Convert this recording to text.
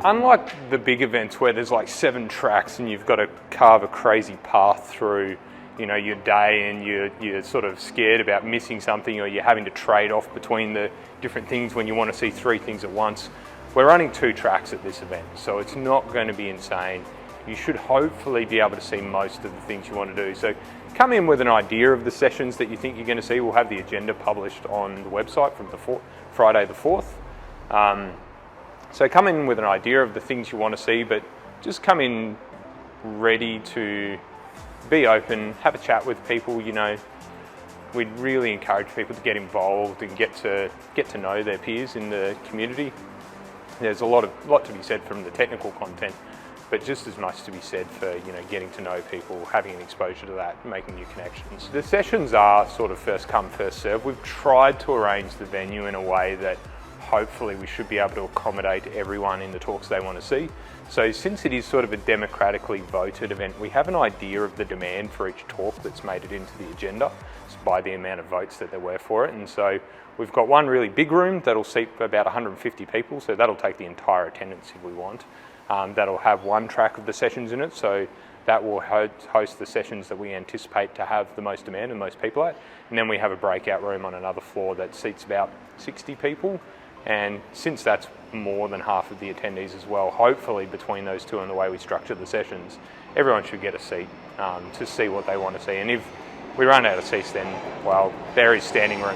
unlike the big events where there's like 7 tracks and you've got to carve a crazy path through, you know, your day, and you're sort of scared about missing something, or you're having to trade off between the different things when you want to see 3 things at once. We're running 2 tracks at this event, so it's not going to be insane. You should hopefully be able to see most of the things you want to do. So come in with an idea of the sessions that you think you're going to see. We'll have the agenda published on the website from the Friday the 4th. So come in with an idea of the things you want to see, but just come in ready to be open, have a chat with people. You know, we'd really encourage people to get involved and get to know their peers in the community. There's a lot to be said from the technical content, but just as much to be said for, you know, getting to know people, having an exposure to that, making new connections. The sessions are sort of first come, first serve. We've tried to arrange the venue in a way that hopefully we should be able to accommodate everyone in the talks they want to see. So since it is sort of a democratically voted event, we have an idea of the demand for each talk that's made it into the agenda by the amount of votes that there were for it. And so we've got one really big room that'll seat about 150 people, so that'll take the entire attendance if we want. That'll have 1 track of the sessions in it, so that will host the sessions that we anticipate to have the most demand and most people at. And then we have a breakout room on another floor that seats about 60 people. And since that's more than half of the attendees as well, hopefully between those 2 and the way we structure the sessions, everyone should get a seat to see what they want to see. And if we run out of seats, then, well, there is standing room.